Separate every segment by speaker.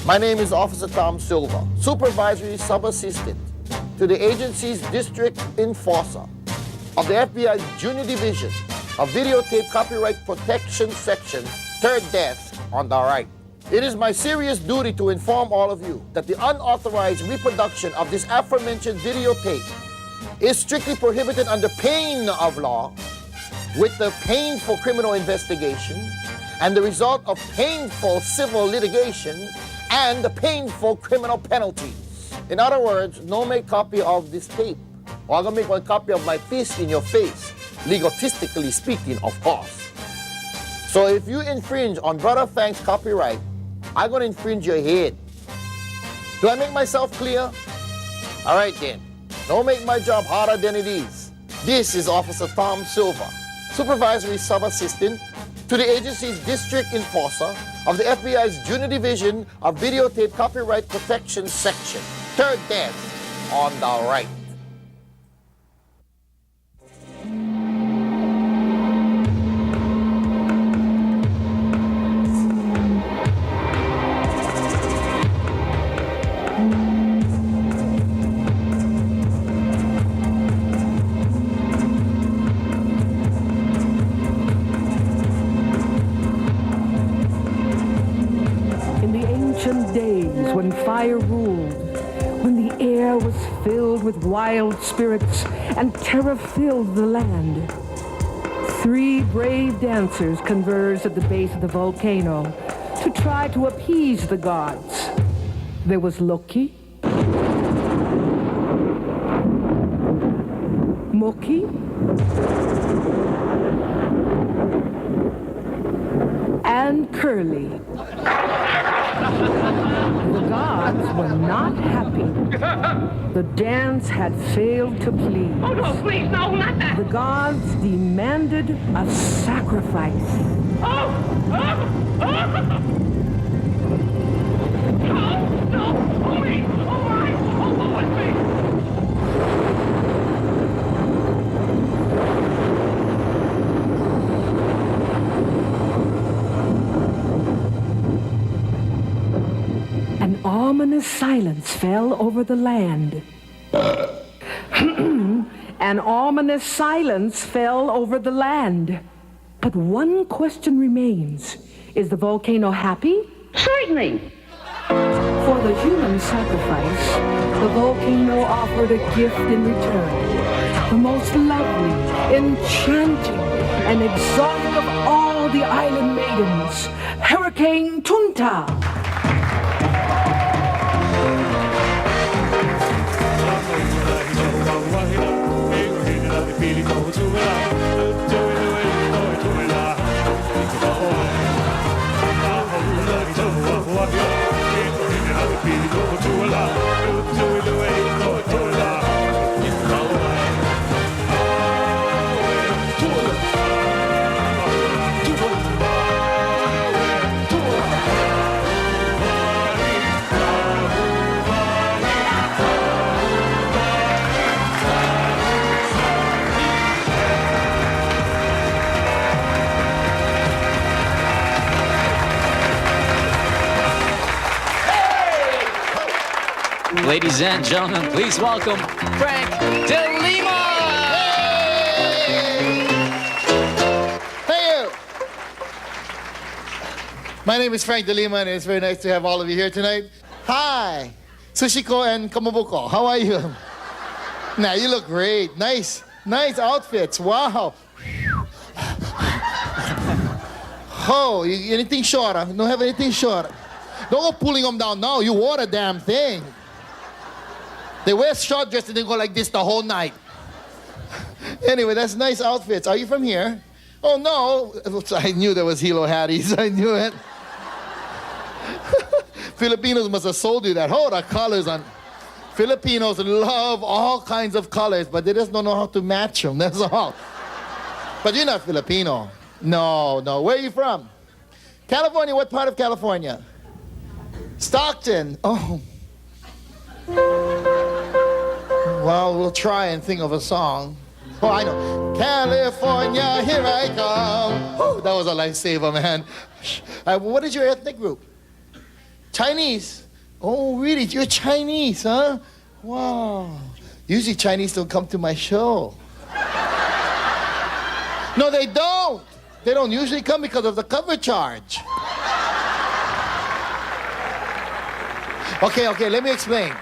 Speaker 1: My name is Officer Tom Silva, Supervisory Sub-Assistant to the agency's District Enforcer of the FBI's Junior Division of Videotape Copyright Protection Section, 3rd Desk on the right. It is my serious duty to inform all of you that the unauthorized reproduction of this aforementioned videotape is strictly prohibited under pain of law, with the painful criminal investigation and the result of painful civil litigation and the painful criminal penalties. In other words, no make copy of this tape. Or I'm gonna make one copy of my fist in your face, legalistically speaking, of course. So if you infringe on Brother Frank's copyright, I'm gonna infringe your head. Do I make myself clear? All right then, don't make my job harder than it is. This is Officer Tom Silva, Supervisory Sub-Assistant to the agency's District Enforcer of the FBI's Junior Division of Videotape Copyright Protection Section, 3rd Desk on the right.
Speaker 2: Days when fire ruled, when the air was filled with wild spirits and terror filled the land. 3 brave dancers converged at the base of the volcano to try to appease the gods. There was Loki, Moki, and Curly. The gods were not happy. The dance had failed to please.
Speaker 3: Oh, no, please, no, not that.
Speaker 2: The gods demanded a sacrifice.
Speaker 3: Oh, no, oh, me, oh, my, oh, it's me.
Speaker 2: An ominous silence fell over the land. An ominous silence fell over the land. But one question remains. Is the volcano happy?
Speaker 3: Certainly.
Speaker 2: For the human sacrifice, the volcano offered a gift in return. The most lovely, enchanting, and exotic of all the island maidens, Hurricane Tunta.
Speaker 4: Ladies and gentlemen, please welcome Frank DeLima!
Speaker 1: Hey! My name is Frank DeLima, and it's very nice to have all of you here tonight. Hi! Sushiko and Kamabuko, how are you? Nah, you look great. Nice outfits. Wow. Oh, anything short? Huh? Don't have anything short. Don't go pulling them down now. You wore a damn thing. They wear short dress and they go like this the whole night. Anyway, that's nice outfits. Are you from here? Oh, no. I knew there was Hilo Hatties. I knew it. Filipinos must have sold you that. Oh, the colors on. Filipinos love all kinds of colors, but they just don't know how to match them. That's all. But you're not Filipino. No. Where are you from? California. What part of California? Stockton. Oh. Well, we'll try and think of a song. Oh, I know. California, here I come. Oh, that was a lifesaver, man. What is your ethnic group? Chinese. Oh, really? You're Chinese, huh? Wow. Usually Chinese don't come to my show. No, they don't. They don't usually come because of the cover charge. Okay, let me explain.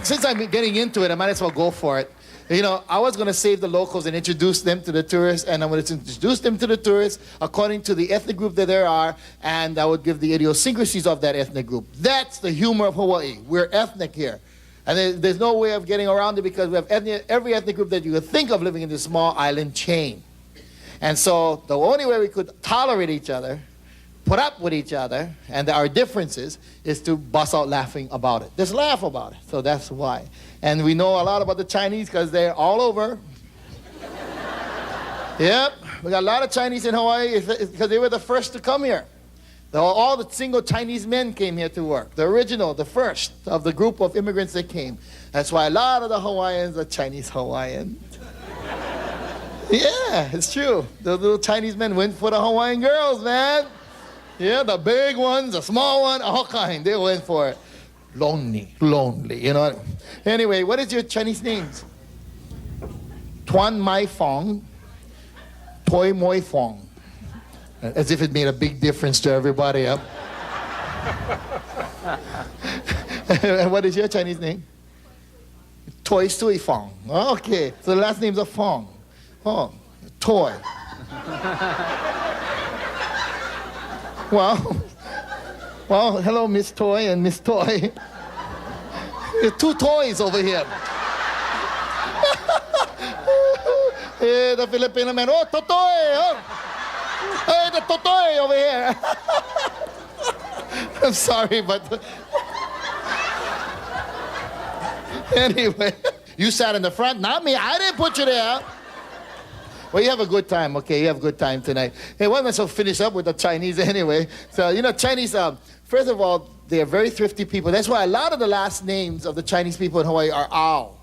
Speaker 1: Since I'm getting into it, I might as well go for it. You know, I was going to save the locals and introduce them to the tourists, and I'm going to introduce them to the tourists according to the ethnic group that there are, and I would give the idiosyncrasies of that ethnic group. That's the humor of Hawaii. We're ethnic here. And there's no way of getting around it because we have every ethnic group that you could think of living in this small island chain. And so the only way we could tolerate each other, put up with each other, and our differences is to bust out laughing about it. Just laugh about it. So that's why. And we know a lot about the Chinese because they're all over. Yep, we got a lot of Chinese in Hawaii because they were the first to come here. All the single Chinese men came here to work. The original, the first of the group of immigrants that came. That's why a lot of the Hawaiians are Chinese Hawaiian. Yeah, it's true. The little Chinese men went for the Hawaiian girls, man. Yeah, the big ones, the small one, all kind. They went for it. Lonely, you know. Anyway, what is your Chinese names? Tuan Mai Fong, Toi Moi Fong. As if it made a big difference to everybody, huh? And what is your Chinese name? Toi Sui Fong. Okay, so the last name's a Fong. Oh, Toy. Well, hello, Miss Toy and Miss Toy. There are two toys over here. Hey, the Filipino man. Oh, Totoy! Oh. Hey, the Totoy over here. I'm sorry, but... Anyway, you sat in the front, not me. I didn't put you there. Well, you have a good time, okay? You have a good time tonight. Hey, why don't I finish up with the Chinese anyway? So, you know, Chinese, first of all, they are very thrifty people. That's why a lot of the last names of the Chinese people in Hawaii are Ao.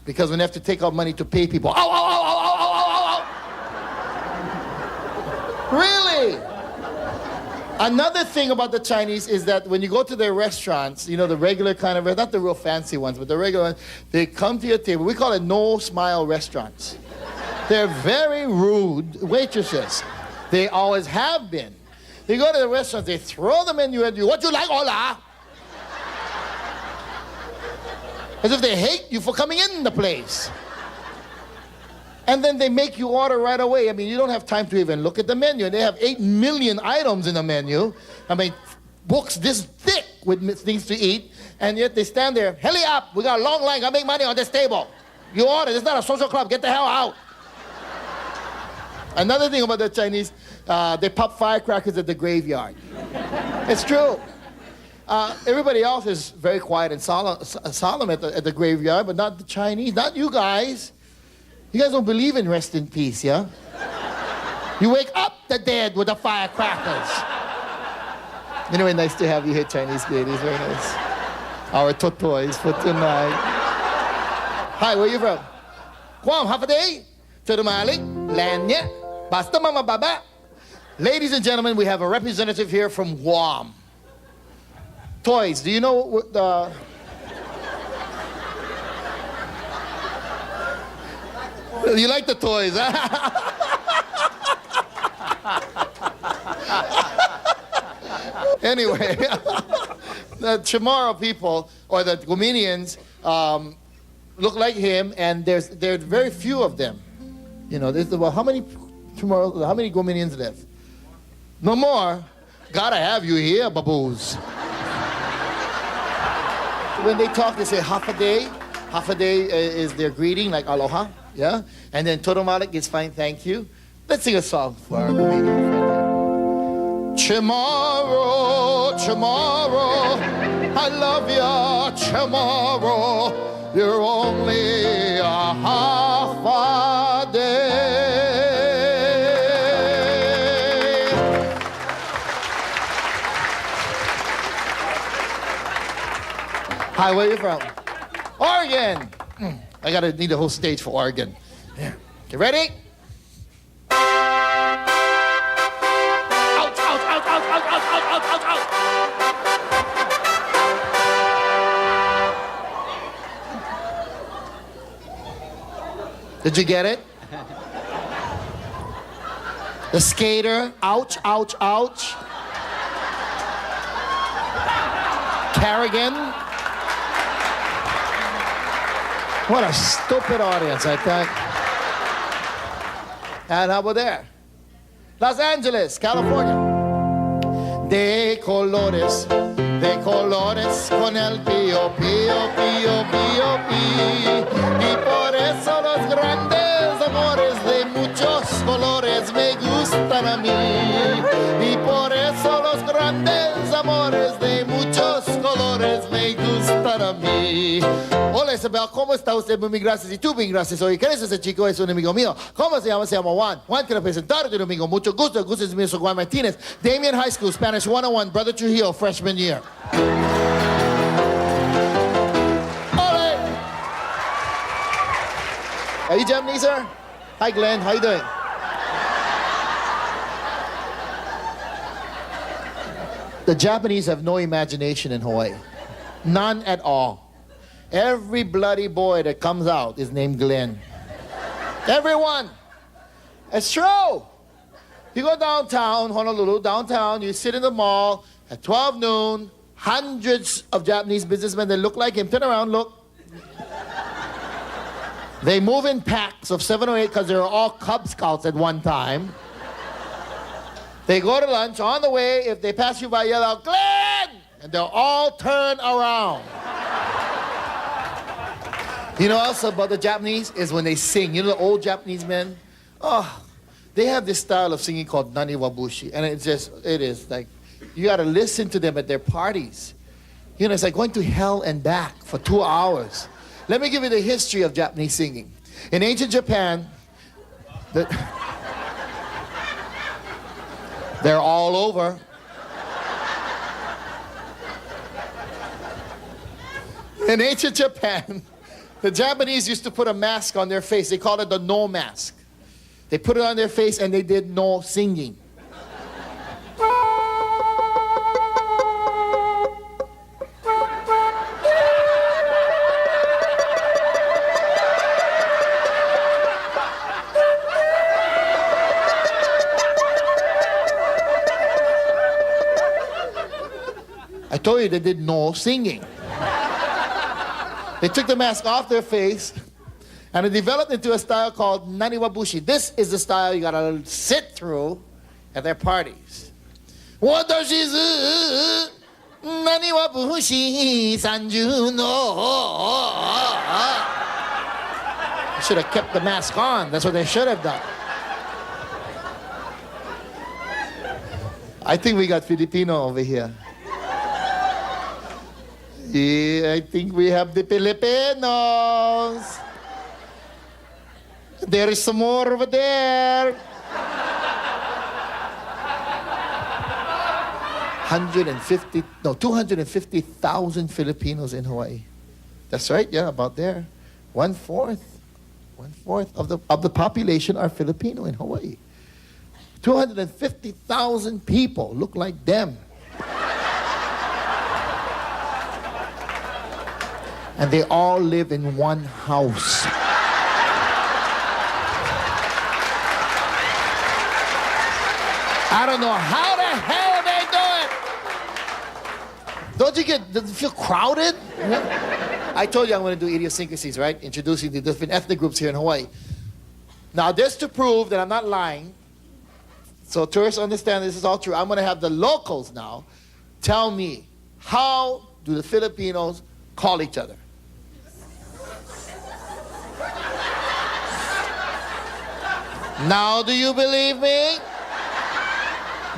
Speaker 1: Because when they have to take out money to pay people, Ao, Ao, Ao, Ao, Ao, Ao, Ao. Really? Another thing about the Chinese is that when you go to their restaurants, you know, the regular kind of, not the real fancy ones, but the regular ones, they come to your table. We call it no-smile restaurants. They're very rude waitresses. They always have been. You go to the restaurants, they throw the menu at you. What you like, hola? As if they hate you for coming in the place. And then they make you order right away. I mean, you don't have time to even look at the menu. They have 8 million items in the menu. I mean, books this thick with things to eat. And yet they stand there, hurry up, we got a long line, gotta make money on this table. You order, it's not a social club, get the hell out. Another thing about the Chinese, they pop firecrackers at the graveyard. It's true. Everybody else is very quiet and solemn at the graveyard, but not the Chinese, not you guys. You guys don't believe in rest in peace, yeah? You wake up the dead with the firecrackers. Anyway, nice to have you here, Chinese ladies, very nice. Our totoys for tonight. Hi, where are you from? Guam, Hafaday, Turumalik, Lanya. Basta mama baba. Ladies and gentlemen, we have a representative here from Guam. Toys, do you know what the... You like the toys, huh? Anyway, the Chamorro people, or the Gomenians, look like him, and there are very few of them. You know, there's about how many Gomenians live? No more. Gotta have you here, baboos. When they talk, they say half a day. Half a day is their greeting, like aloha, yeah? And then Toromalik is fine, thank you. Let's sing a song for our Gomenian friend. Chamorro, Chamorro, I love ya, Chamorro. You're only a half a day. Hi, where are you from? Oregon. I need a whole stage for Oregon. Yeah. You ready? Ouch, ouch, ouch, ouch, ouch, ouch, ouch, ouch, ouch, ouch. Did you get it? The skater, ouch, ouch, ouch. Carrigan. What a stupid audience, I think. And how about there? Los Angeles, California. De colores con el pío, pío, pío, pío, pío. Y por eso los grandes amores de muchos colores me gustan a mí. Y por eso los grandes amores de muchos colores me gustan a mí. Hola Isabel, ¿cómo está usted? Muy bien, gracias. Y tú bien, gracias. Oye, ¿quién es ese chico? Es un amigo mío. ¿Cómo se llama? Se llama Juan. Juan, quiero presentarte un amigo. Mucho gusto. El gusto es mío. Soy Juan Martínez. Damien High School, Spanish 101, Brother Trujillo, freshman year. Ole! Are you Japanese, sir? Hi, Glenn. How you doing? The Japanese have no imagination in Hawaii. None at all. Every bloody boy that comes out is named Glenn. Everyone. It's true. You go downtown, Honolulu, downtown, you sit in the mall at 12 noon, hundreds of Japanese businessmen that look like him. Turn around, look. They move in packs of 7 or 8 because they were all Cub Scouts at one time. They go to lunch. On the way, if they pass you by, yell out, Glenn! And they'll all turn around. You know also about the Japanese is when they sing. You know the old Japanese men? Oh, they have this style of singing called Nani Wabushi. And it is like, you got to listen to them at their parties. You know, it's like going to hell and back for 2 hours. Let me give you the history of Japanese singing. In ancient Japan, they're all over. In ancient Japan, the Japanese used to put a mask on their face. They called it the no mask. They put it on their face and they did no singing. I told you they did no singing. They took the mask off their face, and it developed into a style called Nani Wabushi. This is the style you gotta sit through at their parties. Watashizu Nani Wabushi Sanju no. They should have kept the mask on. That's what they should have done. I think we got Filipino over here. Yeah, I think we have the Filipinos. There is some more over there. 250,000 Filipinos in Hawaii. That's right, yeah, about there. One fourth of the population are Filipino in Hawaii. 250,000 people look like them. And they all live in one house. I don't know how the hell they do it. Does it feel crowded? I told you I'm going to do idiosyncrasies, right? Introducing the different ethnic groups here in Hawaii. Now, just to prove that I'm not lying, so tourists understand this is all true, I'm going to have the locals now tell me, how do the Filipinos call each other? Now, do you believe me?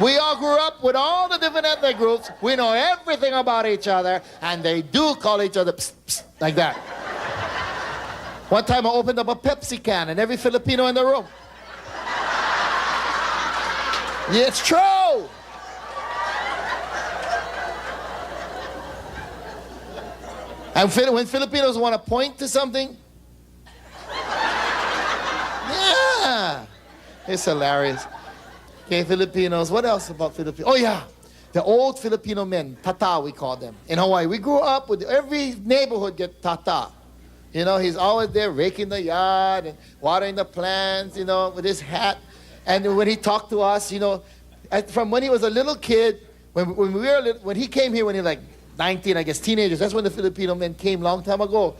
Speaker 1: We all grew up with all the different ethnic groups. We know everything about each other, and they do call each other psst, psst, like that. One time I opened up a Pepsi can, and every Filipino in the room. Yeah, it's true. And when Filipinos want to point to something, yeah, it's hilarious. Okay, Filipinos. What else about Filipinos? Oh, yeah. The old Filipino men, tata we call them. In Hawaii, we grew up with every neighborhood get tata. You know, he's always there raking the yard and watering the plants, you know, with his hat. And when he talked to us, you know, from when he was a little kid, when he came here when he was like 19, I guess, teenagers, that's when the Filipino men came long time ago.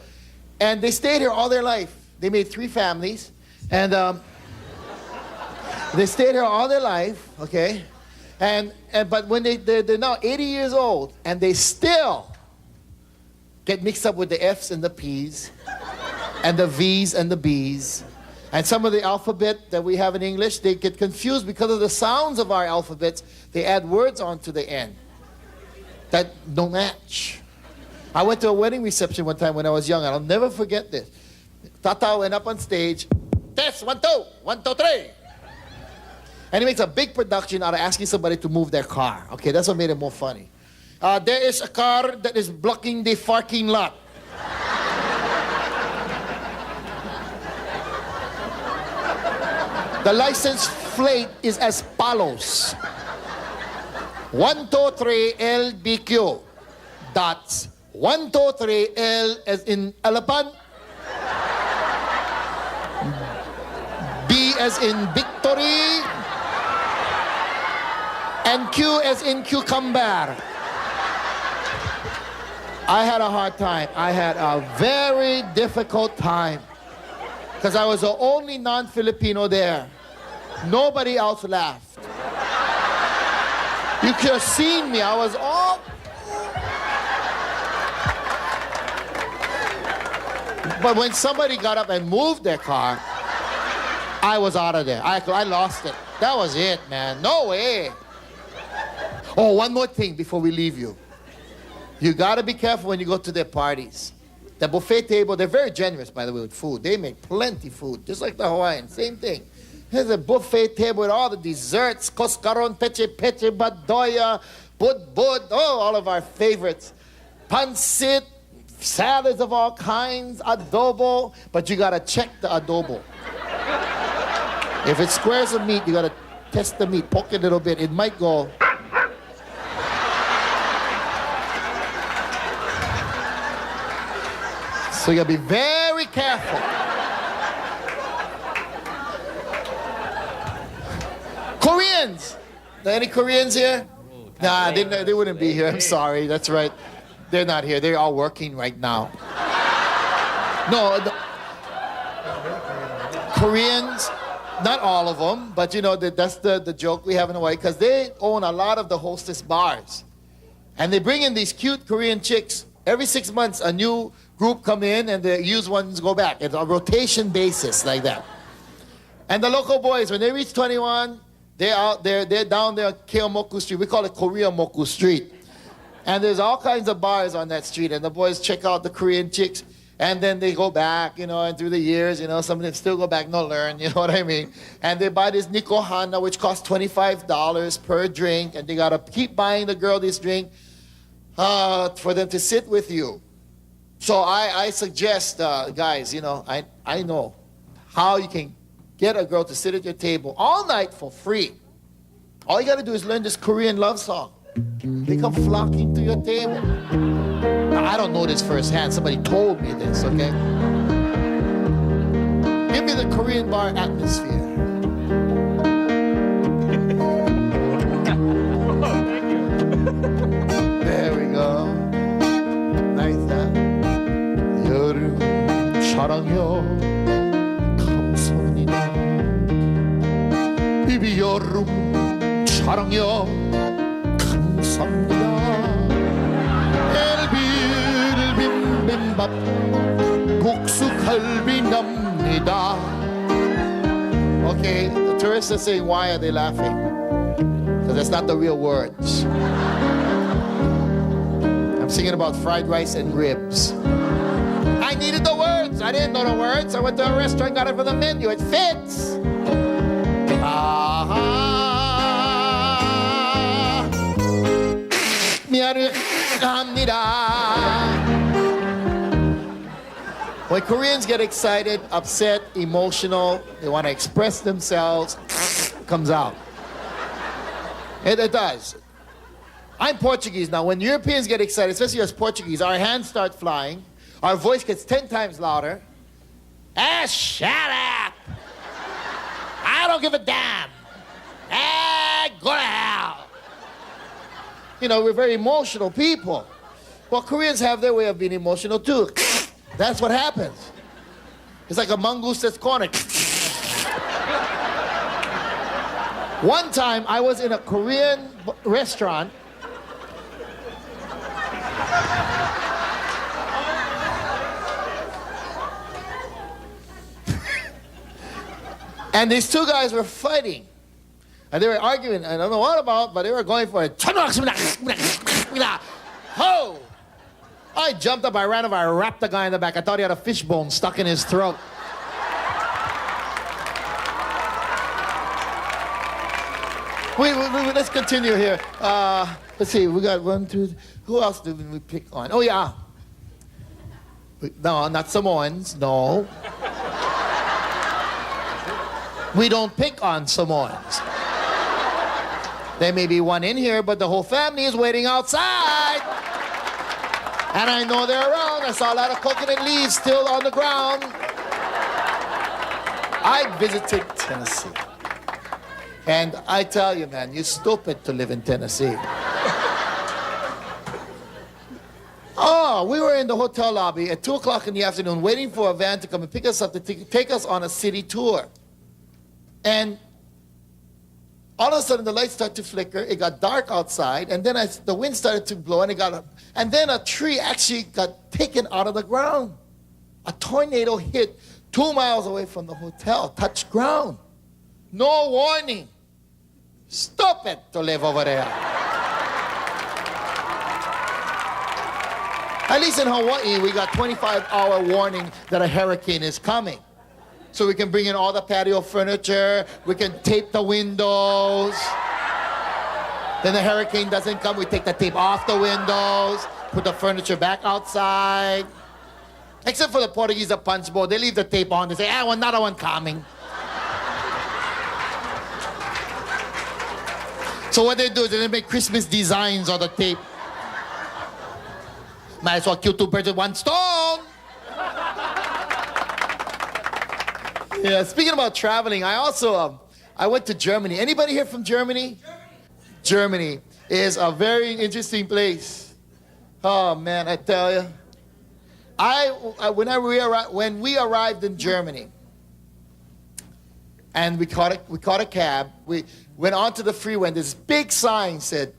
Speaker 1: And they stayed here all their life. They made 3 families. And they stayed here all their life, okay? But when they're now 80 years old, and they still get mixed up with the F's and the P's, and the V's and the B's. And some of the alphabet that we have in English, they get confused because of the sounds of our alphabets. They add words onto the end that don't match. I went to a wedding reception one time when I was young, and I'll never forget this. Tata went up on stage, test, 1, 2, 1, 2, 3. And he makes a big production out of asking somebody to move their car. Okay, that's what made it more funny. There is a car that is blocking the parking lot. The license plate is as follows. 1, 2, 3, LBQ. Dots. 1, 2, 3, L as in elephant. B as in victory. And Q as in cucumber. I had a hard time. I had a very difficult time. Because I was the only non-Filipino there. Nobody else laughed. You could have seen me. I was all... But when somebody got up and moved their car, I was out of there. I lost it. That was it, man. No way. Oh, one more thing before we leave you. You got to be careful when you go to their parties. The buffet table, they're very generous, by the way, with food. They make plenty food, just like the Hawaiians. Same thing. There's a buffet table with all the desserts, koscaron, peche, badoya, bud, all of our favorites. Pancit, salads of all kinds, adobo, but you got to check the adobo. If it's squares of meat, you got to test the meat, poke it a little bit. It might go... So you gotta be very careful. Koreans! Any Koreans here? Nah, they wouldn't be here. I'm sorry. That's right. They're not here. They're all working right now. No, Koreans, not all of them, but you know, that's the joke we have in Hawaii, because they own a lot of the hostess bars. And they bring in these cute Korean chicks. Every 6 months, a new group come in and the used ones go back. It's a rotation basis like that. And the local boys, when they reach 21, they're out there, they're down there on Keomoku Street. We call it Koreamoku Street. And there's all kinds of bars on that street. And the boys check out the Korean chicks. And then they go back, you know, and through the years, you know, some of them still go back, no learn, you know what I mean? And they buy this Nikohana, which costs $25 per drink. And they got to keep buying the girl this drink for them to sit with you. So I suggest, guys, you know, I know how you can get a girl to sit at your table all night for free. All you got to do is learn this Korean love song. They come flocking to your table. Now, I don't know this firsthand. Somebody told me this, okay? Give me the Korean bar atmosphere. There we go. Nice, huh? 여름 사랑요 감사합니다. 이비 여름 사랑요 감사합니다. 엘비를 빈빈밥 국수 갈비 납니다. Okay, the tourists are saying, why are they laughing? Because that's not the real words. I'm singing about fried rice and ribs. I needed the words. I didn't know the words. I went to a restaurant, got it from the menu. It fits. When Koreans get excited, upset, emotional, they want to express themselves, comes out. It does. I'm Portuguese now. When Europeans get excited, especially us Portuguese, our hands start flying. our voice gets 10 times louder. Ah, shut up! I don't give a damn. Ah, go to hell. You know, we're very emotional people. Well, Koreans have their way of being emotional too. That's what happens. It's like a mongoose that's cornered. One time, I was in a Korean restaurant. And these two guys were fighting. And they were arguing, I don't know what about, but they were going for it. Ho! I jumped up, I ran over, I wrapped the guy in the back. I thought he had a fishbone stuck in his throat. Wait, let's continue here. Let's see, we got 1, 2, who else did we pick on? Oh, yeah. No, not Samoans, no. We don't pick on Samoans. There may be one in here, but the whole family is waiting outside. And I know they're around. I saw a lot of coconut leaves still on the ground. I visited Tennessee. And I tell you, man, you're stupid to live in Tennessee. Oh, we were in the hotel lobby at 2 o'clock in the afternoon waiting for a van to come and pick us up to take us on a city tour. And all of a sudden, the lights started to flicker. It got dark outside, and then the wind started to blow, and it got up. And then a tree actually got taken out of the ground. A tornado hit 2 miles away from the hotel, touched ground. No warning. Stupid to live over there. At least in Hawaii, we got 25-hour warning that a hurricane is coming. So we can bring in all the patio furniture, we can tape the windows. Then the hurricane doesn't come, we take the tape off the windows, put the furniture back outside. Except for the Portuguese at Punch Bowl, they leave the tape on, they say, well, another one coming. So what they do is they make Christmas designs on the tape. Might as well kill 2 birds with 1 stone. Yeah, speaking about traveling, I also, I went to Germany. Anybody here from Germany? Germany is a very interesting place. Oh, man, I tell you. When we arrived in Germany, and we caught a cab, we went onto the freeway, and this big sign said,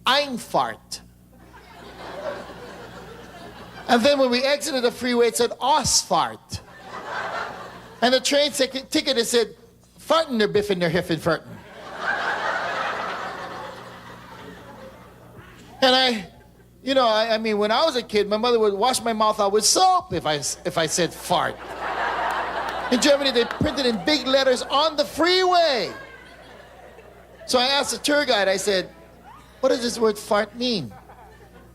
Speaker 1: Einfahrt. And then when we exited the freeway, it said, Ausfahrt. And the train ticket, it said, farten der biffen der hiffen farten. And I mean, when I was a kid, my mother would wash my mouth out with soap if I said fart. In Germany, they printed in big letters on the freeway. So I asked the tour guide, I said, what does this word fart mean?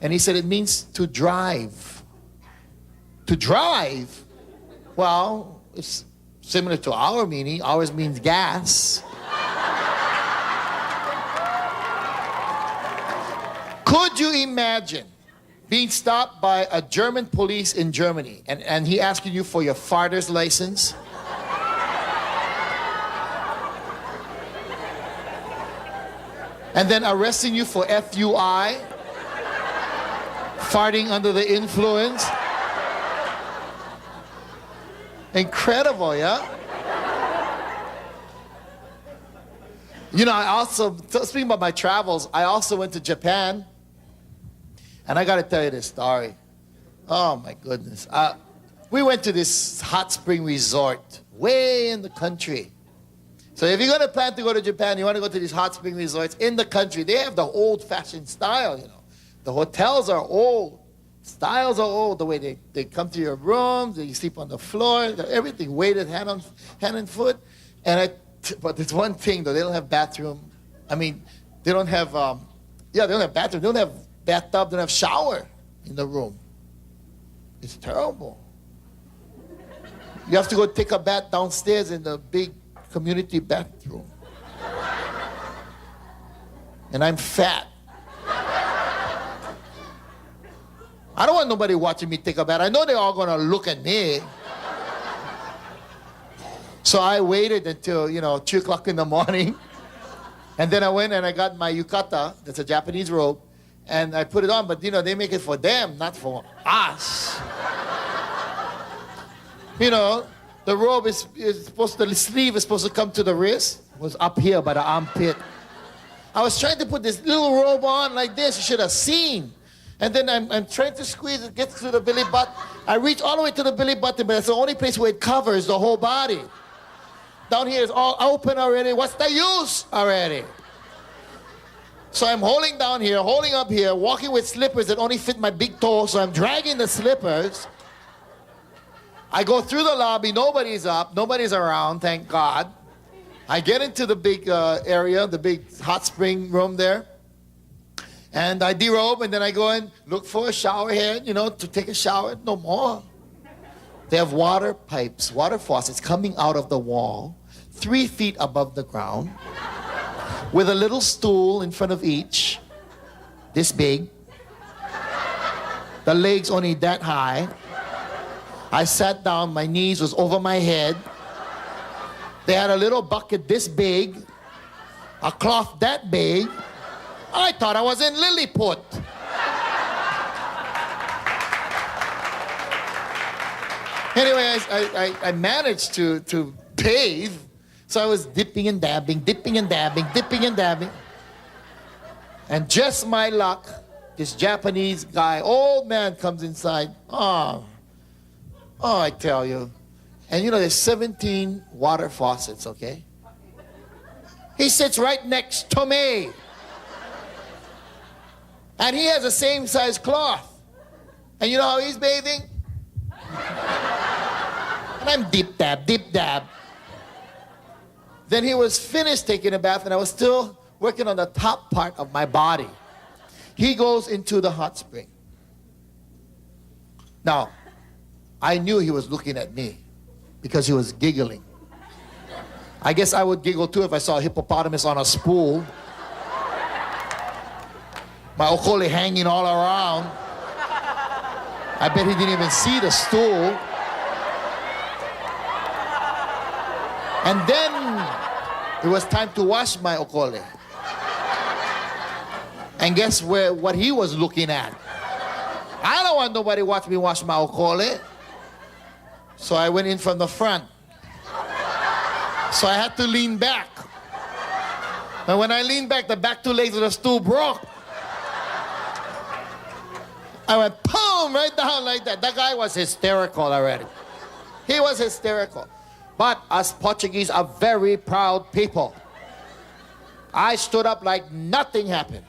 Speaker 1: And he said, it means to drive. To drive? Well, it's similar to our meaning. Ours means gas. Could you imagine being stopped by a German police in Germany and he asking you for your farter's license? And then arresting you for FUI? Farting under the influence? Incredible, yeah? You know, I also, speaking about my travels, I also went to Japan. And I got to tell you this story. Oh, my goodness. We went to this hot spring resort way in the country. So if you're going to plan to go to Japan, you want to go to these hot spring resorts in the country. They have the old-fashioned style, you know. The hotels are old. Styles are old, the way they come to your rooms, you sleep on the floor, everything weighted hand and foot. But there's one thing though, they don't have bathroom. I mean, they don't have, they don't have bathroom, they don't have bathtub, they don't have shower in the room. It's terrible. You have to go take a bath downstairs in the big community bathroom. And I'm fat. I don't want nobody watching me take a bath. I know they're all going to look at me. So I waited until, 3 o'clock in the morning. And then I went and I got my yukata, that's a Japanese robe, and I put it on. But, they make it for them, not for us. The robe is supposed to, the sleeve is supposed to come to the wrist. It was up here by the armpit. I was trying to put this little robe on like this. You should have seen. And then I'm trying to squeeze it, get to the belly button. I reach all the way to the belly button, but it's the only place where it covers the whole body. Down here is all open already. What's the use already? So I'm holding down here, holding up here, walking with slippers that only fit my big toe, so I'm dragging the slippers. I go through the lobby, nobody's up, nobody's around, thank God. I get into the big area, the big hot spring room there. And I derobe, and then I go and look for a shower head, to take a shower. No more. They have water pipes, water faucets coming out of the wall, 3 feet above the ground, with a little stool in front of each, this big. The legs only that high. I sat down, my knees was over my head. They had a little bucket this big, a cloth that big. I thought I was in Lilliput. Anyway, I managed to bathe. So I was dipping and dabbing, dipping and dabbing, dipping and dabbing. And just my luck, this Japanese guy, old man, comes inside. Oh, I tell you. And there's 17 water faucets, okay? He sits right next to me. And he has the same size cloth. And you know how he's bathing? And I'm dip dab, dip dab. Then he was finished taking a bath, and I was still working on the top part of my body. He goes into the hot spring. Now, I knew he was looking at me because he was giggling. I guess I would giggle too if I saw a hippopotamus on a spool. My okole hanging all around. I bet he didn't even see the stool. And then it was time to wash my okole. And guess what he was looking at? I don't want nobody watch me wash my okole. So I went in from the front. So I had to lean back. And when I leaned back, the back 2 legs of the stool broke. I went, boom, right down like that. That guy was hysterical already. He was hysterical. But us Portuguese are very proud people. I stood up like nothing happened.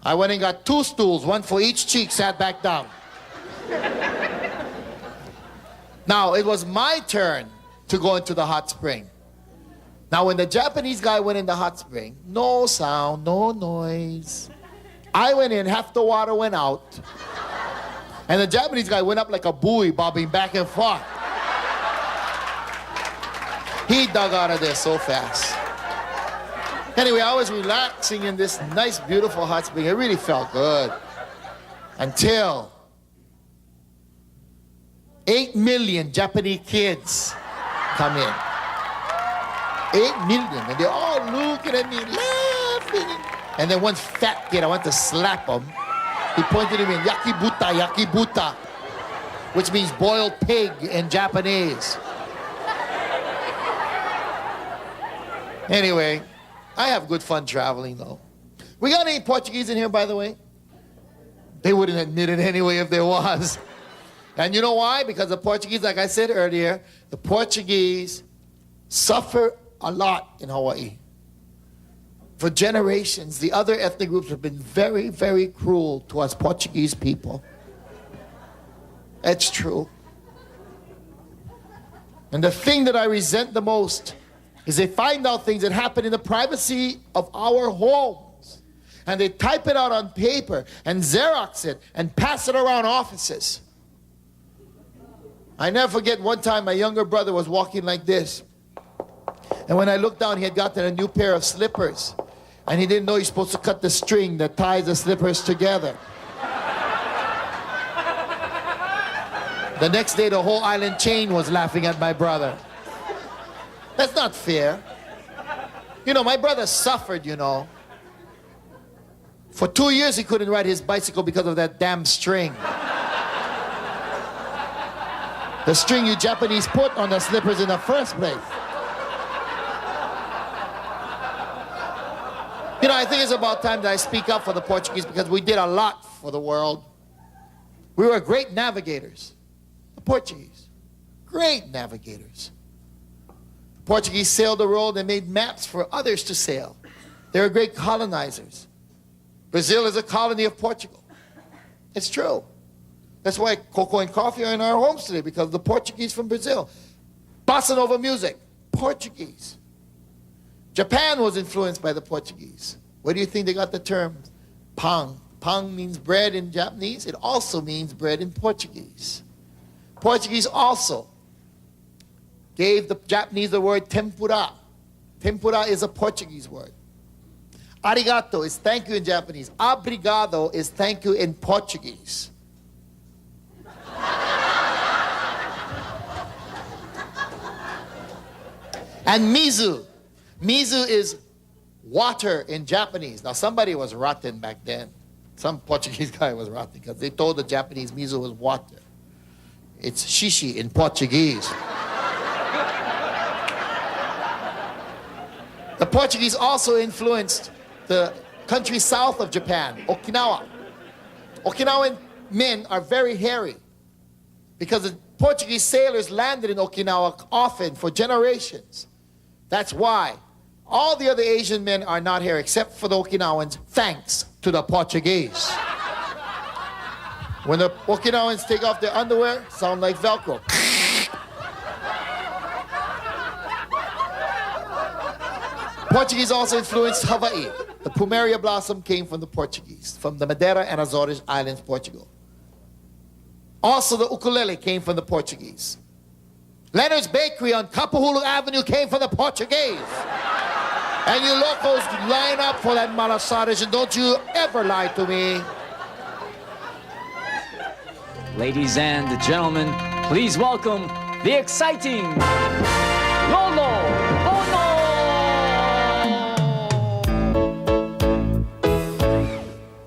Speaker 1: I went and got 2 stools, 1 for each cheek, sat back down. Now, it was my turn to go into the hot spring. Now, when the Japanese guy went in the hot spring, no sound, no noise. I went in, half the water went out. And the Japanese guy went up like a buoy, bobbing back and forth. He dug out of there so fast. Anyway, I was relaxing in this nice, beautiful hot spring. It really felt good. Until 8 million Japanese kids come in. 8 million. And they're all looking at me, laughing. And then one fat kid, I went to slap him. He pointed at me, yakibuta, yakibuta, which means boiled pig in Japanese. Anyway, I have good fun traveling, though. We got any Portuguese in here, by the way? They wouldn't admit it anyway if there was. And you know why? Because the Portuguese, like I said earlier, the Portuguese suffer a lot in Hawaii. For generations, the other ethnic groups have been very, very cruel to us Portuguese people. It's true. And the thing that I resent the most is they find out things that happen in the privacy of our homes. And they type it out on paper and Xerox it and pass it around offices. I never forget one time my younger brother was walking like this. And when I looked down, he had gotten a new pair of slippers. And he didn't know you're supposed to cut the string that ties the slippers together. The next day, the whole island chain was laughing at my brother. That's not fair. You know, my brother suffered, you know. For 2 years, he couldn't ride his bicycle because of that damn string. The string you Japanese put on the slippers in the first place. You know, I think it's about time that I speak up for the Portuguese because we did a lot for the world. We were great navigators. The Portuguese. Great navigators. The Portuguese sailed the world and made maps for others to sail. They were great colonizers. Brazil is a colony of Portugal. It's true. That's why cocoa and coffee are in our homes today, because of the Portuguese from Brazil. Bossa Nova music, Portuguese. Japan was influenced by the Portuguese. Where do you think they got the term pão? Pão means bread in Japanese. It also means bread in Portuguese. Portuguese also gave the Japanese the word tempura. Tempura is a Portuguese word. Arigato is thank you in Japanese. Obrigado is thank you in Portuguese. And mizu. Mizu is water in Japanese. Now somebody was rotten back then. Some Portuguese guy was rotten because they told the Japanese mizu was water. It's shishi in Portuguese. The Portuguese also influenced the country south of Japan, Okinawa. Okinawan men are very hairy because the Portuguese sailors landed in Okinawa often for generations. That's why all the other Asian men are not here except for the Okinawans, thanks to the Portuguese. When the Okinawans take off their underwear, sound like Velcro. Portuguese also influenced Hawaii. The plumeria blossom came from the Portuguese, from the Madeira and Azores Islands, Portugal. Also, the ukulele came from the Portuguese. Leonard's Bakery on Kapahulu Avenue came from the Portuguese. And you locals line up for that malasades, and don't you ever lie to me.
Speaker 4: Ladies and gentlemen, please welcome the exciting Lolo Bono!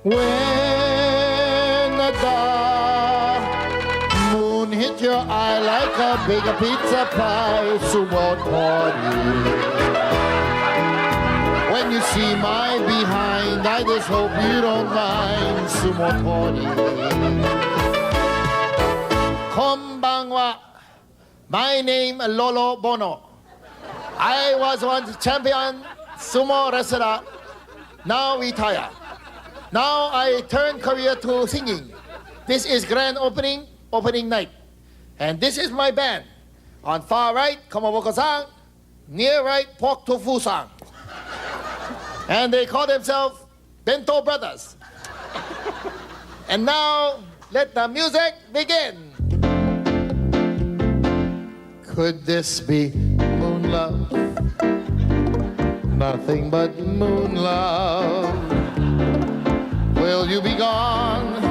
Speaker 1: When the moon hit your eye like a big pizza pie, Sumo party. When you see my behind, I just hope you don't mind, Sumo party. Konbanwa. My name Lolo Bono. I was once champion sumo wrestler, now retire. Now I turn career to singing. This is grand opening night. And this is my band. On far right, Kamaboko-san. Near right, Pork Tofu-san. And they call themselves Bento Brothers. And now, let the music begin. Could this be moon love? Nothing but moon love. Will you be gone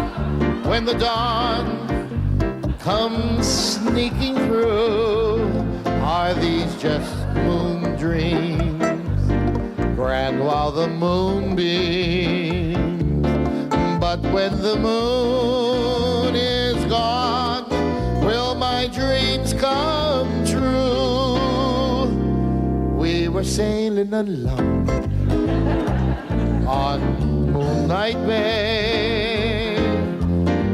Speaker 1: when the dawn comes sneaking through? Are these just moon dreams, grand while the moon beams? But when the moon is gone, will my dreams come true? We were sailing along on Moonlight Bay.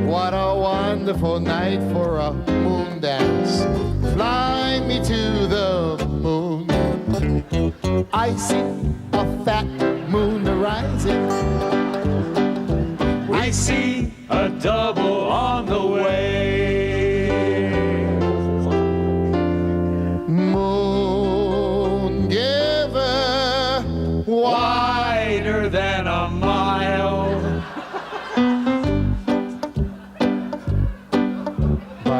Speaker 1: What a wonderful night for a moon dance. Fly me to the moon. I see a fat moon rising.
Speaker 3: We see a double on the way.
Speaker 1: Moon giver,
Speaker 3: Wider than a mile.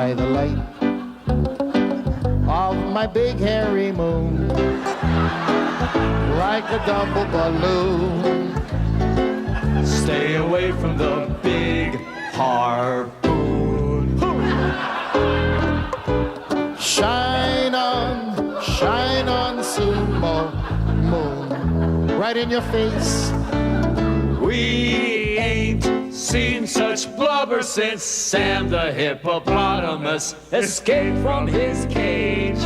Speaker 1: by the light of my big hairy moon, like a double balloon.
Speaker 3: Stay away from the big harpoon.
Speaker 1: right in your face.
Speaker 3: We ain't seen such blubber since Sam the hippopotamus escaped from his cage.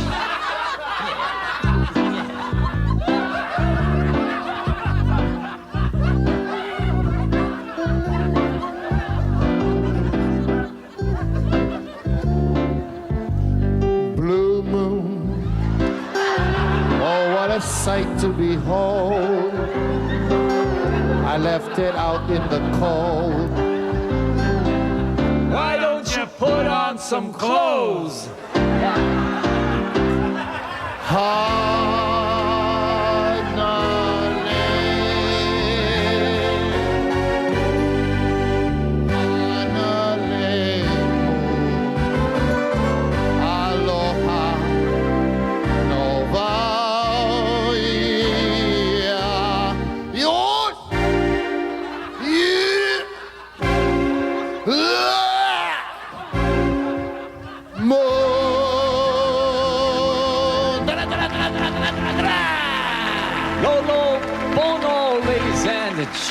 Speaker 1: Blue moon, oh what a sight to behold. I left it out in the cold.
Speaker 3: Why don't you put on some clothes?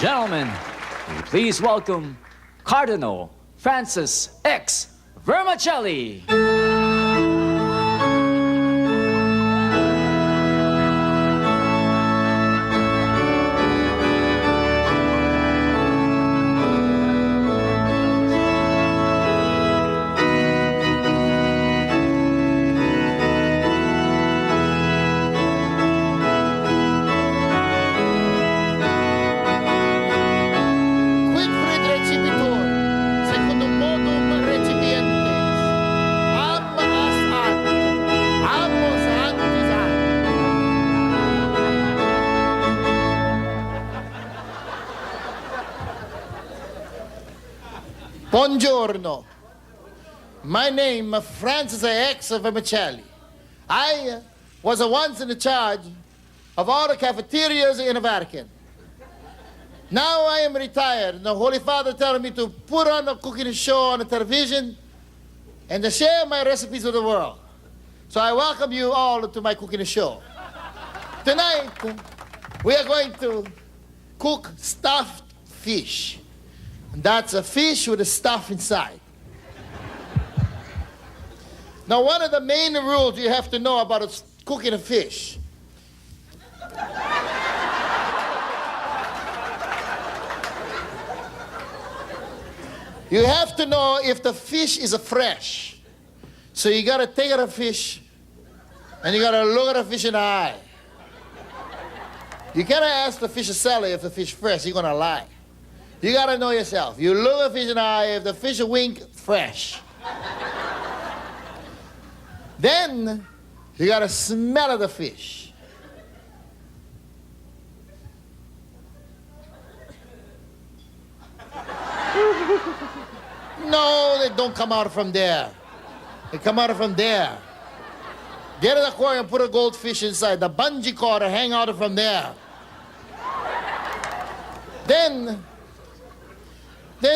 Speaker 4: Gentlemen, please welcome Cardinal Francis X. Vermicelli.
Speaker 1: Buongiorno. My name is Francis X. Vermicelli. I was once in charge of all the cafeterias in the Vatican. Now I am retired, and the Holy Father telling me to put on a cooking show on the television and to share my recipes with the world. So I welcome you all to my cooking show. Tonight, we are going to cook stuffed fish. And that's a fish with a stuff inside. Now, one of the main rules you have to know about cooking a fish. You have to know if the fish is fresh. So you gotta take a fish and you gotta look at the fish in the eye. You cannot ask the fish seller if the fish fresh, he's gonna lie. You gotta know yourself. You look at the fish in the eye, if the fish wink, fresh. Then you gotta smell of the fish. No, they don't come out from there. They come out from there. Get an aquarium, put a goldfish inside. The bungee cord hang out from there. Then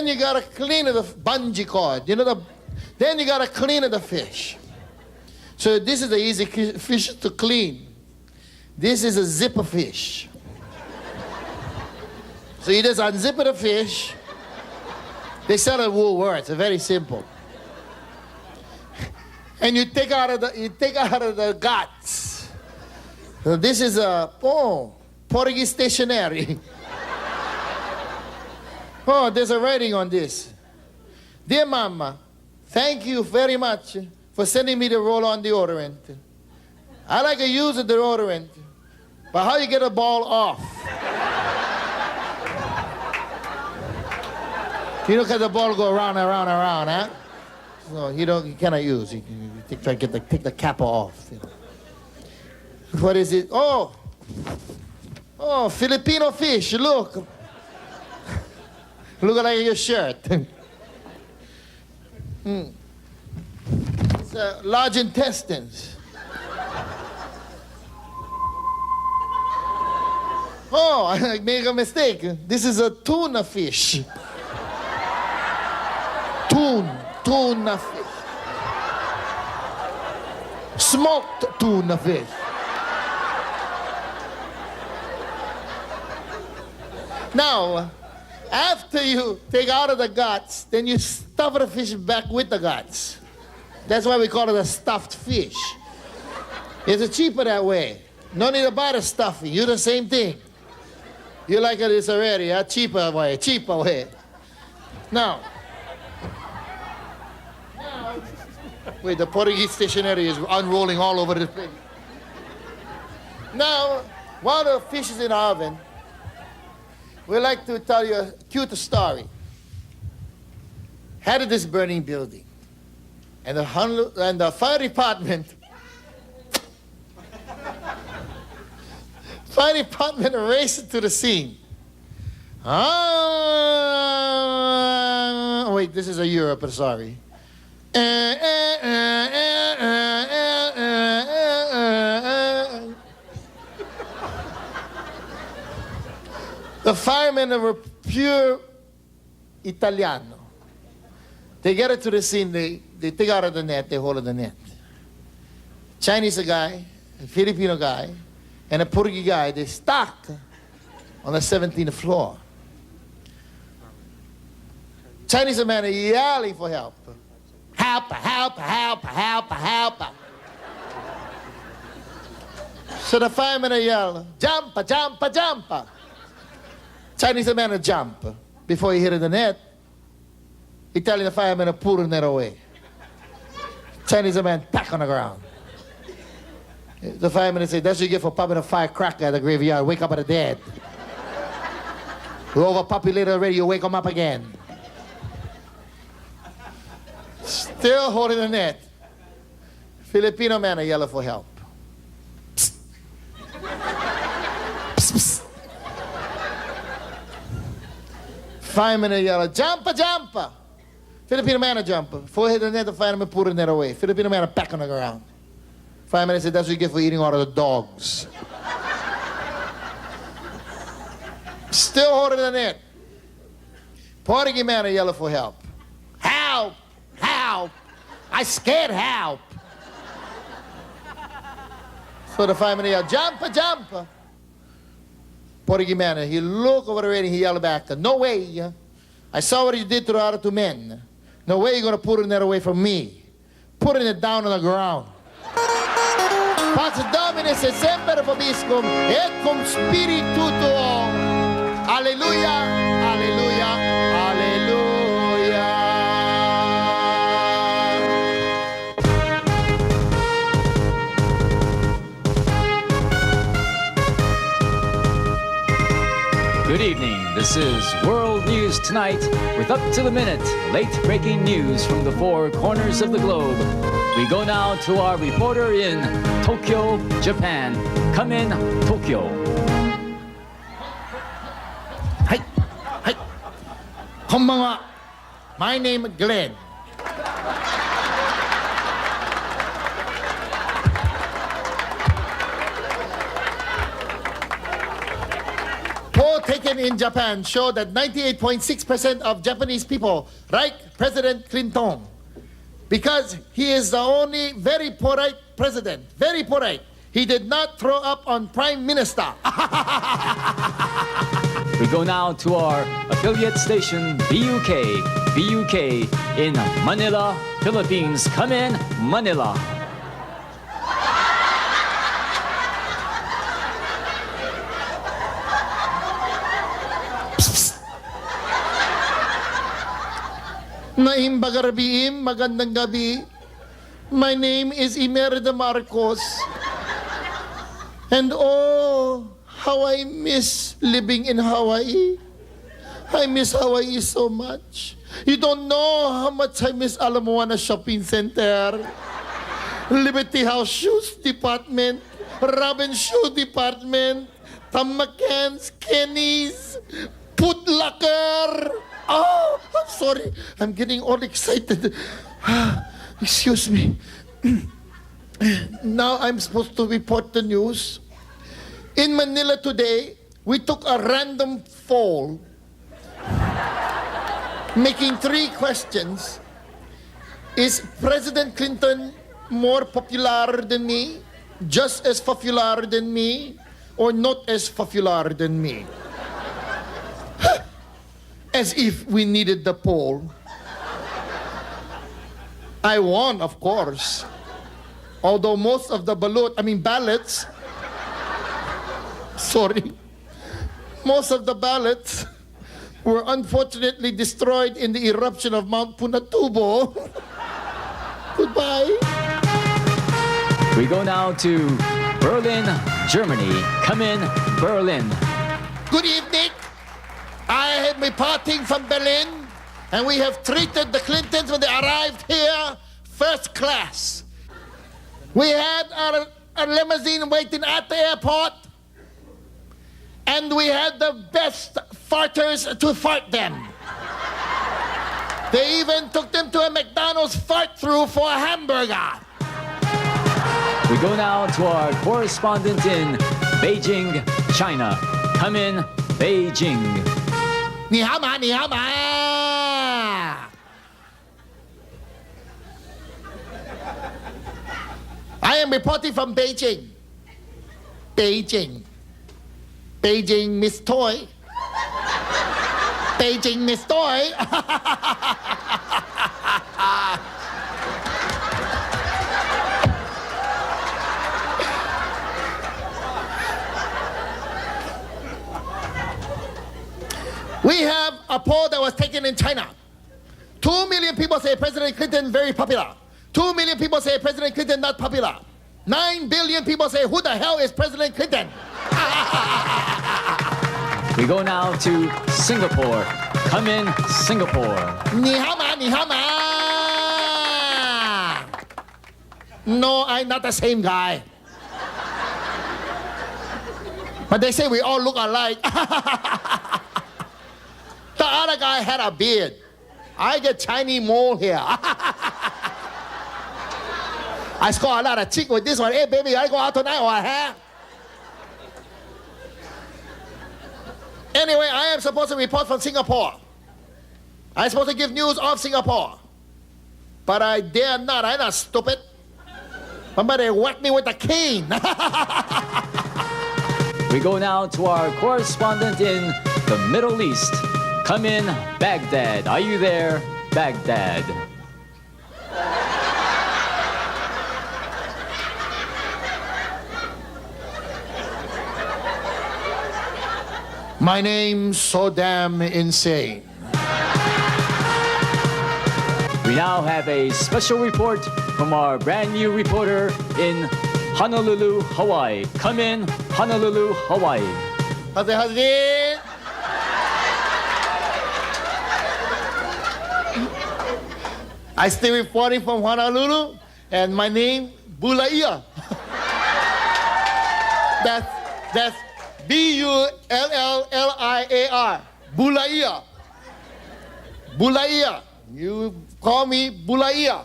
Speaker 1: you gotta clean the bungee cord. Then you gotta clean the fish. So this is the easy fish to clean. This is a zipper fish. So you just unzip the fish. They sell it at Woolworths. It's very simple. And you take out of the guts. So this is a Portuguese stationery. Oh, there's a writing on this. Dear Mama, thank you very much for sending me the roll-on deodorant. I like to use the deodorant, but how you get a ball off? Because the ball go around, huh? So you cannot use. You try to take the cap off. What is it? Oh, Filipino fish. Look like your shirt. It's large intestines. Oh, I made a mistake. This is a tuna fish. Tuna fish. Smoked tuna fish. Now, after you take out of the guts, then you stuff the fish back with the guts. That's why we call it a stuffed fish. It's cheaper that way. No need to buy the stuffing. You the same thing. You like it already, a cheaper way, cheaper way. Now, wait, the Portuguese dictionary is unrolling all over the place. Now, while the fish is in the oven, we'd like to tell you a cute story. Had this burning building, and the fire department raced to the scene. Wait, this is a Europe, sorry. The firemen were pure Italiano. They get it to the scene, they take out of the net, they hold of the net. Chinese guy, a Filipino guy, and a Portuguese guy, they stuck on the 17th floor. Chinese man are yelling for help. Help, help, help, help, help. So the firemen are yelling, jump, jump, jump. Chinese man will jump. Before he hit the net, Italian firemen are pulling it away. Chinese man back on the ground. The firemen say, that's what you get for popping a firecracker at the graveyard. Wake up at the dead. We're overpopulated already, you wake them up again. Still holding the net. Filipino man are yelling for help. Psst. Psst, psst. Firemen are yelling, jump, jump. Filipino man a jump. Before hit the net, the fireman put the net away. Filipino man are back on the ground. Fireman said, that's what you get for eating all of the dogs. Still holding the net. Portuguese man are yelling for help. Help! Help! I scared help! So the fireman yelled, jump, jump! Portuguese man, he looked over the radio and he yelled back, no way! I saw what you did to the other two men. No way you're gonna put it away from me. Putting it down on the ground. Pax Dominus et semper vobiscum et cum spiritu tuo. Alleluia, alleluia, alleluia.
Speaker 4: Good evening. This is World News Tonight with up to the minute late breaking news from the four corners of the globe. We go now to our reporter in Tokyo, Japan. Come in, Tokyo.
Speaker 1: Hi, hi. Konbanwa. My name is Glenn. Poll taken in Japan show that 98.6% of Japanese people like President Clinton because he is the only very polite president. Very polite. He did not throw up on Prime Minister.
Speaker 4: We go now to our affiliate station, BUK in Manila, Philippines. Come in, Manila.
Speaker 1: Naim Bagarabiim, magandang gabi. My name is Imelda Marcos. And oh, how I miss living in Hawaii. I miss Hawaii so much. You don't know how much I miss Ala Moana Shopping Center, Liberty House Shoes Department, Robin Shoe Department, Tamakens, Kenny's, Foot Locker. Oh, I'm sorry. I'm getting all excited. Excuse me. Now I'm supposed to report the news. In Manila today, we took a random poll, making 3 questions. Is President Clinton more popular than me, just as popular than me, or not as popular than me? As if we needed the poll. I won, of course. Although most of the ballots, sorry, most of the ballots were unfortunately destroyed in the eruption of Mount Punatubo. Goodbye.
Speaker 4: We go now to Berlin, Germany. Come in, Berlin.
Speaker 1: Good evening. I am reporting from Berlin, and we have treated the Clintons when they arrived here first class. We had a limousine waiting at the airport, and we had the best farters to fart them. They even took them to a McDonald's fart-through for a hamburger.
Speaker 4: We go now to our correspondent in Beijing, China. Come in, Beijing.
Speaker 1: 你好吗？你好吗？ I am reporting from Beijing. Beijing. Beijing Miss Toy. Beijing Miss Toy. We have a poll that was taken in China. 2 million people say President Clinton very popular. 2 million people say President Clinton not popular. 9 billion people say, who the hell is President Clinton?
Speaker 4: We go now to Singapore. Come in, Singapore.
Speaker 1: 你好吗？你好吗？ No, I'm not the same guy. But they say we all look alike. The other guy had a beard. I get Chinese mole here. I score a lot of chick with this one. Hey, baby, I go out tonight or huh? Anyway, I am supposed to report from Singapore. I'm supposed to give news of Singapore. But I dare not. I'm not stupid. Somebody whack me with a cane.
Speaker 4: We go now to our correspondent in the Middle East. Come in, Baghdad. Are you there, Baghdad?
Speaker 1: My name's so damn insane.
Speaker 4: We now have a special report from our brand new reporter in Honolulu, Hawaii. Come in, Honolulu, Hawaii.
Speaker 1: How's it? I still reporting from Honolulu, and my name Bulaia. That's Bulliar. Bulaia. Bulaia. You call me Bulaia.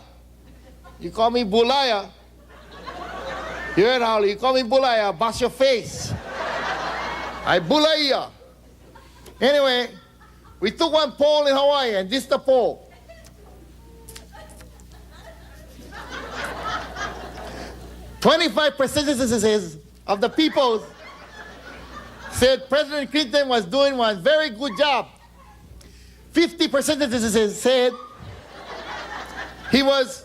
Speaker 1: You call me Bulaya. You heard how you call me Bulaya, bust your face. I Bulaia. Anyway, we took one poll in Hawaii, and this is the poll. 25% of the people said President Clinton was doing one very good job. 50% said he was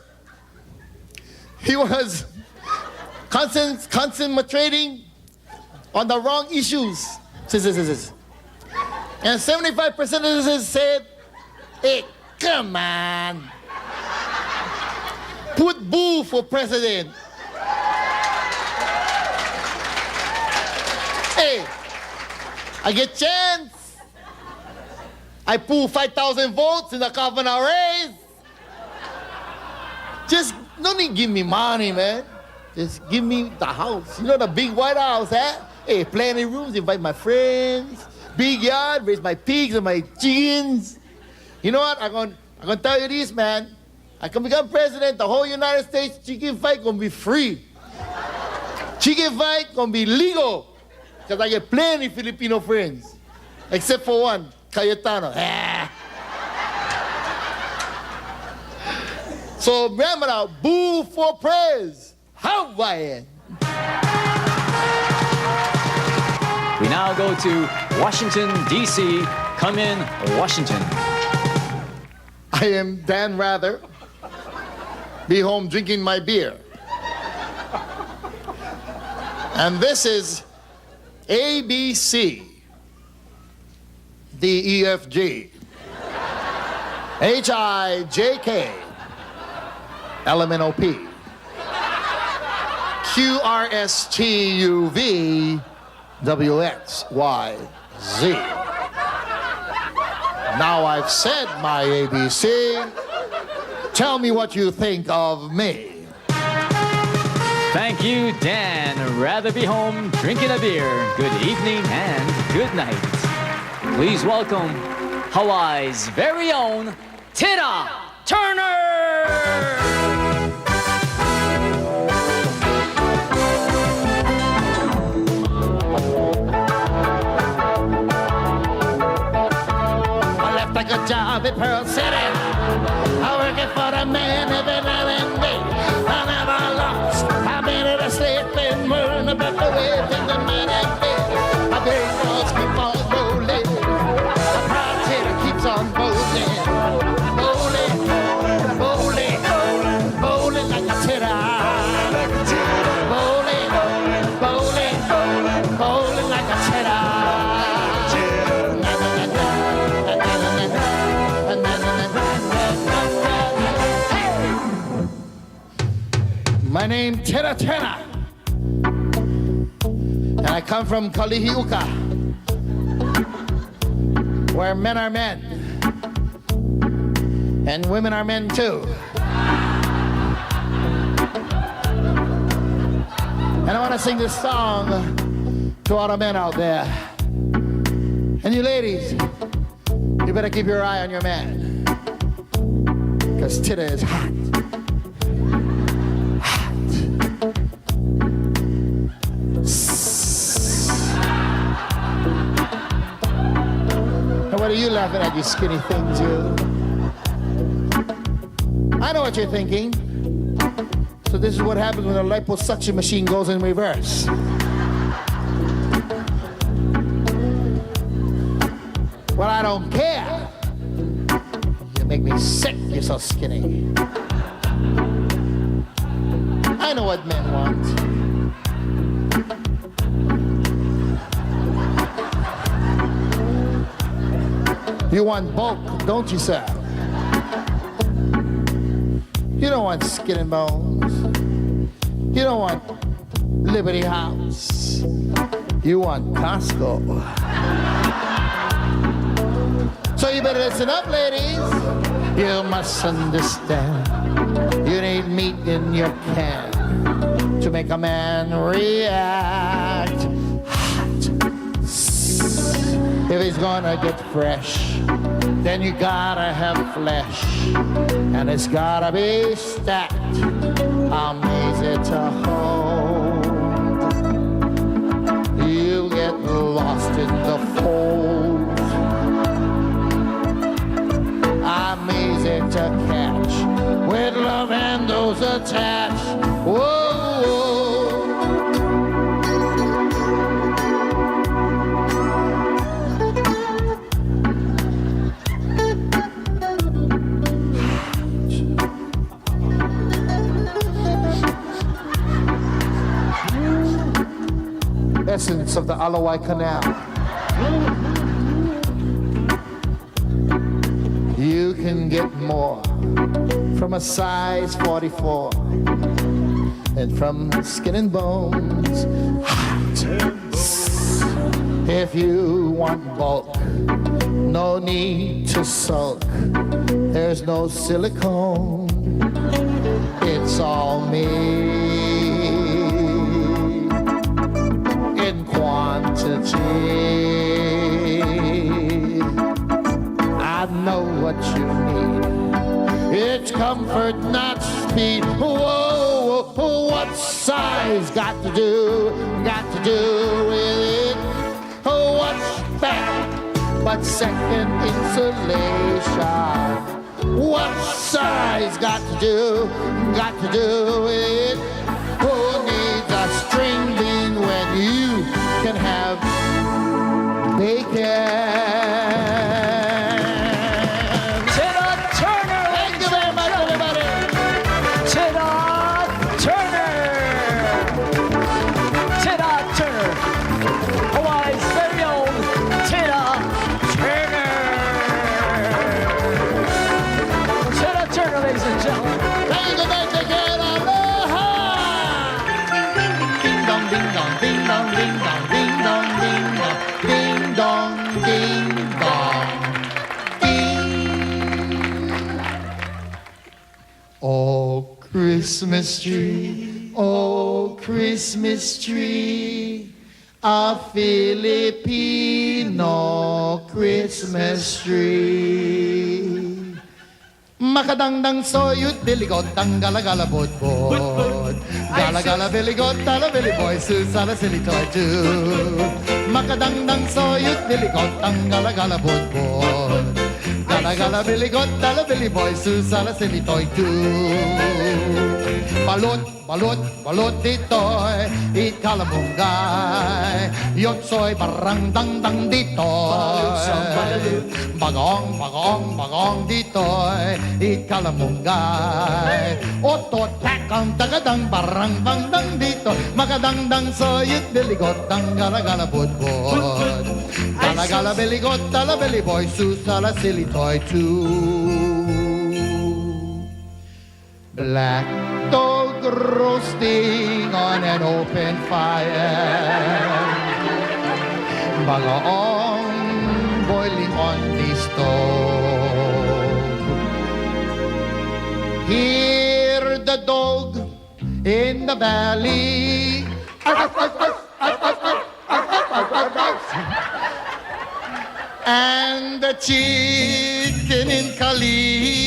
Speaker 1: concentrating on the wrong issues. And 75% said, hey, come on. Put boo for president. Hey, I get chance. I pull 5,000 votes in the governor race. Just don't need give me money, man. Just give me the house. You know the big White House, eh? Hey, plenty rooms, invite my friends. Big yard, raise my pigs and my chickens. You know what? I'm gonna tell you this, man. I can become president, the whole United States chicken fight gonna be free. Chicken fight gonna be legal. Because I get plenty Filipino friends. Except for one, Cayetano. So remember now, boo for praise. Hawaiian.
Speaker 4: We now go to Washington, D.C. come in Washington.
Speaker 1: I am Dan Rather. Be home drinking my beer. And this is ABC, DEFG, HIJK, LMNOP, QRSTUV, WXYZ. Now I've said my ABC. Tell me what you think of me.
Speaker 4: Thank you, Dan. Rather be home drinking a beer. Good evening and good night. Please welcome Hawaii's very own Tita Turner.
Speaker 1: A good job at Pearl City. I'm working for the man every night and day. I never lost. I've been at a sleeping moon about the way in the man and day. My big balls keep on rolling. The proud tater keeps on bowling. Bowling, bowling, bowling like a titter. Bowling, bowling, bowling like a titter. My name Tita Turner, and I come from Kalihiuka, where men are men, and women are men too. And I want to sing this song to all the men out there. And you ladies, you better keep your eye on your man, because Tita is hot. What are you laughing at, you skinny things, you? I know what you're thinking. So this is what happens when a liposuction machine goes in reverse. Well, I don't care. You make me sick, you're so skinny. I know what men want. You want bulk, don't you, sir? You don't want skin and bones. You don't want Liberty House. You want Costco. So you better listen up, ladies. You must understand. You need meat in your can to make a man react hot. If he's gonna get fresh, then you gotta have flesh, and it's gotta be stacked. I'm easy to hold. You get lost in the fold. I'm easy to catch with love and those attached. Whoa. Essence of the Alawai Canal. You can get more from a size 44 than from skin and bones. If you want bulk, no need to sulk. There's no silicone. It's all me. I know what you need. It's comfort, not speed. Whoa, what size got to do with it? What's back but second insulation? What size got to do with it? Who needs a string bean when you can have bacon? Christmas tree, oh Christmas tree, a Filipino Christmas tree. Makadangdang soyut, biligot, ang galagala bot-bot. Galagala biligot, tala billy boy, susala silly toy too. Makadangdang soyut, biligot, ang galagala bot-bot. Galagala biligot, tala billy boy, susala silly toy too. Balot, balot, balot dito'y ikalamungay. Yotso'y barang dang dito'y bagong, bagong, bagong dito'y ikalamungay. Otot, takang, tagadang, barang bangdang dito. Makadangdang soyut, biligot, ang galagala butbut. Galagala biligot, tala billy boy, susala silly toy too. Black dog roasting on an open fire, bagoong boiling on the stove. Hear the dog in the valley, and the chicken in Cali.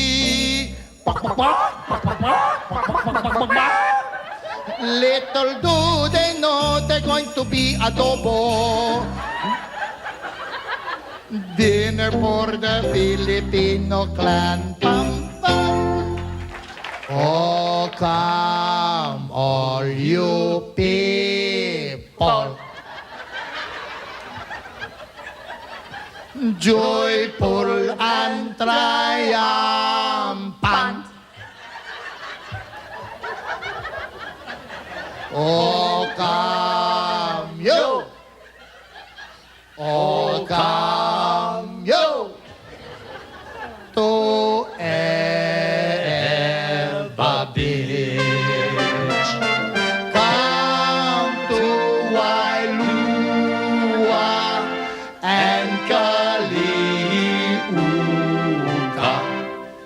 Speaker 1: Little do they know they're going to be adobo. Dinner for the Filipino clan. Pam, pam. Oh, come all you people. Joyful and triumphant. Oh, come you. Oh, come you to Eva Beach. Come to Wailua and Kaliuka.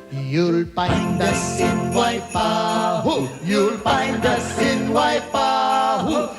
Speaker 1: You'll find us in Waipahu. You'll find us in Waipahu.